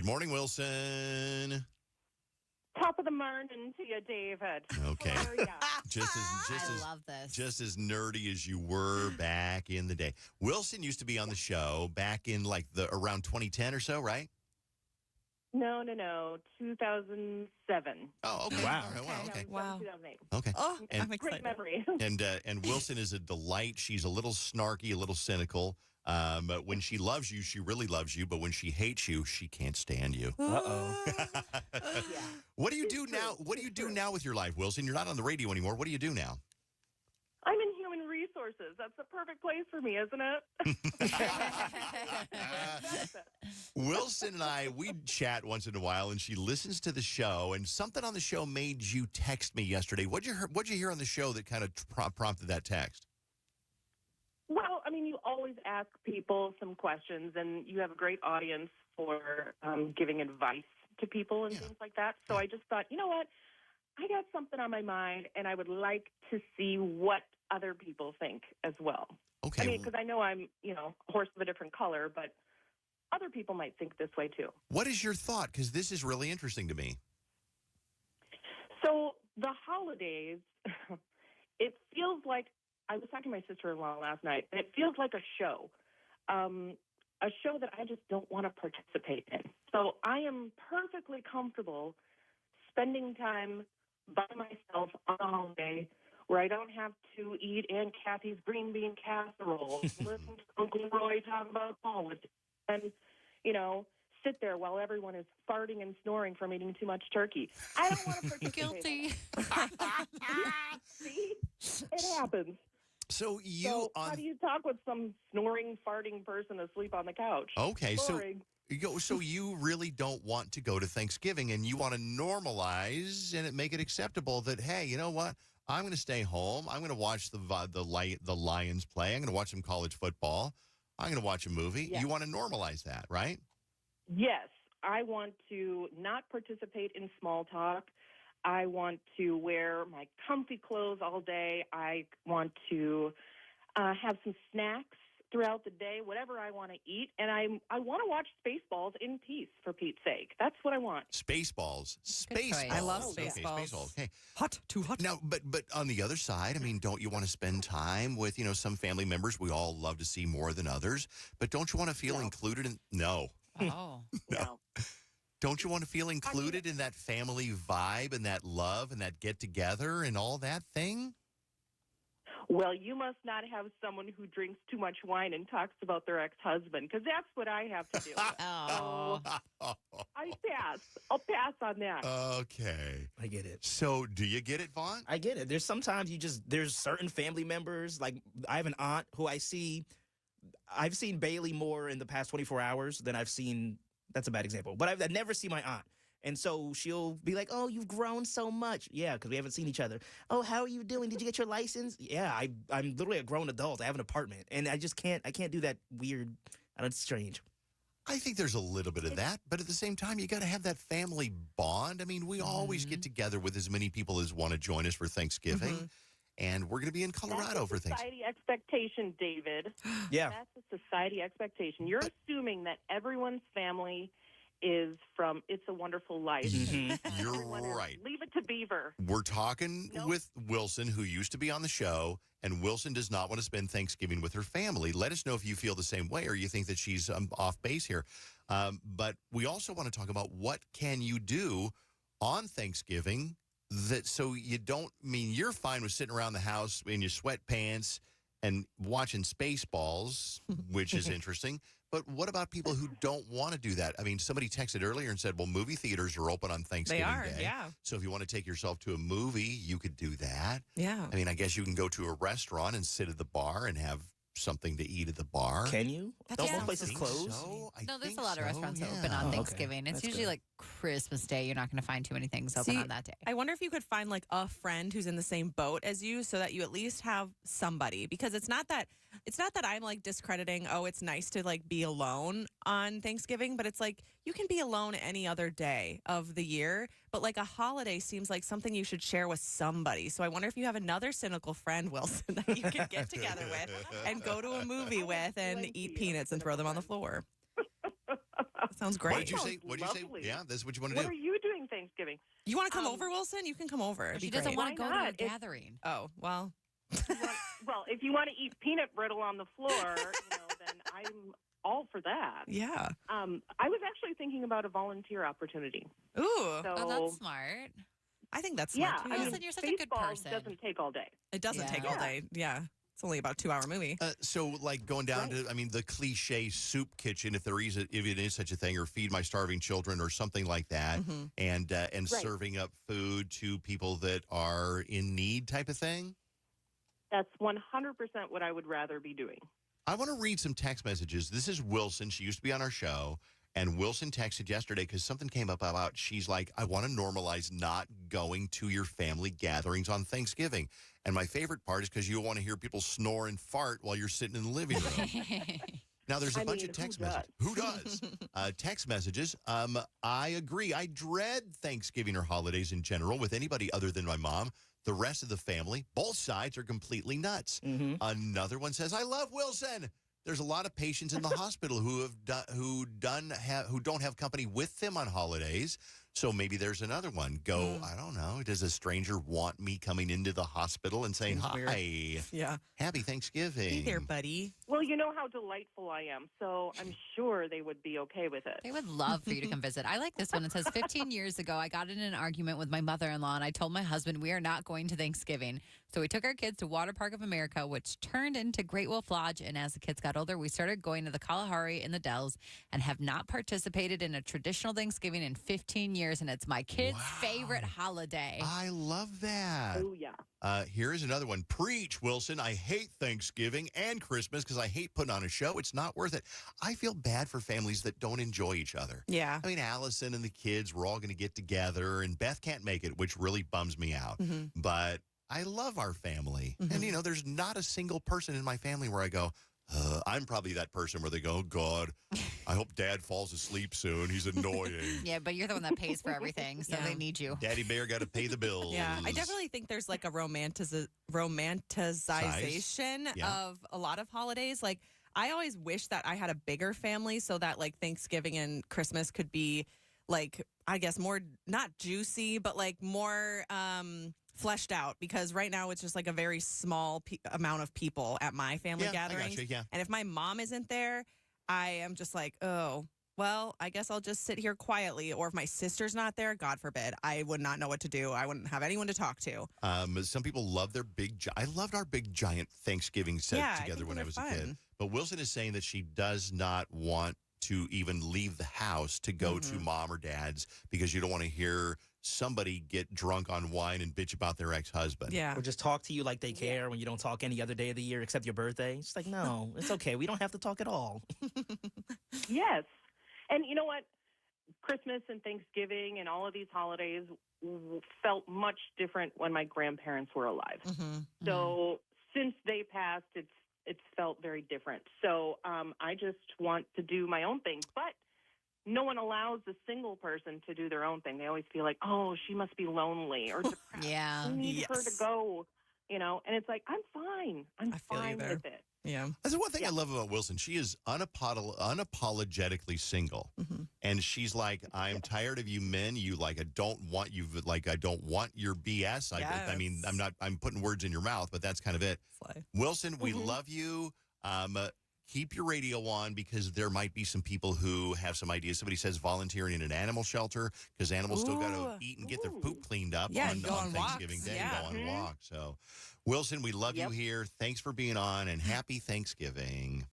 Good morning, Wilson. Top of the morning to you, David. Okay. How are ya? I love this. Just as nerdy as you were back in the day. Wilson used to be on the show back in around 2010 or so, right? No. 2007. Oh, okay. Wow. All right, wow. Okay. Wow. 2008. Okay. Oh, I'm Great excited. memory. And Wilson is a delight. She's a little snarky, a little cynical. But when she loves you, she really loves you. But when she hates you, she can't stand you. Uh-oh. Yeah. What do you do now? What do you do now with your life, Wilson? You're not on the radio anymore. What do you do now? I'm in human resources. That's the perfect place for me, isn't it? Wilson and I, we chat once in a while, and she listens to the show, and something on the show made you text me yesterday. What'd you hear on the show that kind of prompted that text? Well, I mean, you always ask people some questions, and you have a great audience for giving advice to people and things like that. So I just thought, you know what? I got something on my mind, and I would like to see what other people think as well. Okay. I mean, because I know I'm, a horse of a different color, but other people might think this way too. What is your thought? Because this is really interesting to me. So the holidays, it feels like, I was talking to my sister-in-law last night, and it feels like a show that I just don't want to participate in. So I am perfectly comfortable spending time by myself on a holiday where I don't have to eat Aunt Kathy's green bean casserole, listen to Uncle Roy talk about politics, and, sit there while everyone is farting and snoring from eating too much turkey. I don't want to participate. Guilty. See? It happens. So how do you talk with some snoring, farting person asleep on the couch? Okay, Boring. so you really don't want to go to Thanksgiving, and you want to normalize and make it acceptable that, hey, you know what? I'm going to stay home. I'm going to watch the Lions play. I'm going to watch some college football. I'm going to watch a movie. Yes. You want to normalize that, right? Yes, I want to not participate in small talk. I want to wear my comfy clothes all day. I want to have some snacks throughout the day, whatever I want to eat. And I want to watch Spaceballs in peace, for Pete's sake. That's what I want. Spaceballs. choice. Spaceballs. I love Okay, Spaceballs. Spaceballs. Okay. Hot, too hot. Now, but on the other side, I mean, don't you want to spend time with, some family members we all love to see more than others? But don't you want to feel included in? No. Oh. No. Don't you want to feel included in that family vibe and that love and that get together and all that thing? Well, you must not have someone who drinks too much wine and talks about their ex-husband, because that's what I have to do. Oh. I'll pass on that. Okay. I get it. So do you get it, Vaughn? I get it. There's sometimes there's certain family members, like I have an aunt who I've seen Bailey more in the past 24 hours than I've seen, that's a bad example, but I've never seen my aunt. And so she'll be like, oh, you've grown so much. Yeah, because we haven't seen each other. Oh, how are you doing? Did you get your license? Yeah, I'm literally a grown adult. I have an apartment. And I can't do that weird, it's strange. I think there's a little bit of that, but at the same time, you got to have that family bond. I mean, we always get together with as many people as want to join us for Thanksgiving. And we're going to be in Colorado for Thanksgiving. That's a society expectation, David. Yeah. That's a society expectation. You're assuming that everyone's family is from It's a Wonderful Life. You're Everyone is right. Leave it to Beaver. We're talking with Wilson, who used to be on the show, and Wilson does not want to spend Thanksgiving with her family. Let us know if you feel the same way or you think that she's off base here. But we also want to talk about what can you do on Thanksgiving so you don't, you're fine with sitting around the house in your sweatpants and watching Spaceballs, which is interesting. But what about people who don't want to do that? I mean, somebody texted earlier and said, well, movie theaters are open on Thanksgiving Day. Yeah. So if you want to take yourself to a movie, you could do that. Yeah. I mean, I guess you can go to a restaurant and sit at the bar and have something to eat at the bar. Can you? Don't most places think close? so. No, there's a lot of restaurants open on Thanksgiving. It's That's usually good. like Christmas Day. You're not going to find too many things open on that day. I wonder if you could find like a friend who's in the same boat as you so that you at least have somebody, because it's not that I'm like discrediting, oh, it's nice to like be alone on Thanksgiving, but it's like you can be alone any other day of the year, but like a holiday seems like something you should share with somebody. So I wonder if you have another cynical friend, Wilson, that you can get together with and go to a movie with and eat peanuts and throw them on the floor. Sounds Sounds great. What did you say? Sounds What did you say? lovely. Yeah, this is what you want to What do. are you doing Thanksgiving? You want to come over, Wilson? You can come over. It'd She be doesn't great. want to Why go to a not? It's- gathering. Oh, well. Well, if you want to eat peanut brittle on the floor, then I'm all for that. Yeah. I was actually thinking about a volunteer opportunity. Ooh. So, Oh, that's smart. I think that's smart, yeah, too. I mean, Wilson, you're such a good baseball person. doesn't take all day. It doesn't Yeah. take all day. Yeah. It's only about a 2-hour movie. So, like going down to, I mean, the cliche soup kitchen, if it is such a thing, or feed my starving children, or something like that, and Right. serving up food to people that are in need, type of thing. That's 100% what I would rather be doing. I want to read some text messages. This is Wilson. She used to be on our show. And Wilson texted yesterday because something came up about, she's like, I want to normalize not going to your family gatherings on Thanksgiving. And my favorite part is because you want to hear people snore and fart while you're sitting in the living room. Now, there's a bunch of text messages. Who does? Text messages. I agree. I dread Thanksgiving or holidays in general with anybody other than my mom. The rest of the family, both sides, are completely nuts. Another one says, I love Wilson. There's a lot of patients in the hospital who don't have company with them on holidays. So maybe there's another one. I don't know. Does a stranger want me coming into the hospital and saying, hi, Yeah. happy Thanksgiving? Hey there, buddy. Well, you know how delightful I am, so I'm sure they would be okay with it. They would love for you to come visit. I like this one. It says 15 years ago, I got in an argument with my mother-in-law, and I told my husband we are not going to Thanksgiving. So we took our kids to Water Park of America, which turned into Great Wolf Lodge. And as the kids got older, we started going to the Kalahari in the Dells and have not participated in a traditional Thanksgiving in 15 years. And it's my kids' favorite holiday. I love that. Oh, yeah. Here is another one. Preach, Wilson. I hate Thanksgiving and Christmas because I hate putting on a show. It's not worth it. I feel bad for families that don't enjoy each other. Yeah. I mean, Allison and the kids, we're all going to get together, and Beth can't make it, which really bums me out. But I love our family. And, there's not a single person in my family where I go, I'm probably that person where they go, oh, God, I hope Dad falls asleep soon. He's annoying. Yeah, but you're the one that pays for everything, so they need you. Daddy Bear got to pay the bills. Yeah, I definitely think there's like a romanticization of a lot of holidays. Like, I always wish that I had a bigger family so that like Thanksgiving and Christmas could be like, I guess more, not juicy, but like more fleshed out, because right now it's just like a very small amount of people at my family gatherings. I gotcha, And if my mom isn't there, I am just like, oh, well, I guess I'll just sit here quietly. Or if my sister's not there, God forbid, I would not know what to do. I wouldn't have anyone to talk to. Some people love their I loved our big giant Thanksgiving set together when I was a kid. But Wilson is saying that she does not want to even leave the house to go to mom or dad's because you don't want to hear somebody get drunk on wine and bitch about their ex-husband. Yeah. Or just talk to you like they care when you don't talk any other day of the year except your birthday. It's like, no, it's okay. We don't have to talk at all. Yes. And you know what? Christmas and Thanksgiving and all of these holidays felt much different when my grandparents were alive. So since they passed, it's felt very different. So I just want to do my own thing. But no one allows a single person to do their own thing. They always feel like, oh, she must be lonely or depressed. Yeah. We need her to go, and it's like, I'm fine. I'm fine with it. Yeah. That's the one thing I love about Wilson. She is unapologetically single. And she's like, I'm tired of you men. You like, I don't want your BS. I mean, I'm putting words in your mouth, but that's kind of it. Slay. Wilson, we love you. Keep your radio on because there might be some people who have some ideas. Somebody says volunteering in an animal shelter because animals still got to eat and get their poop cleaned up on Thanksgiving Day and go on a walk. So, Wilson, we love you here. Thanks for being on and happy Thanksgiving.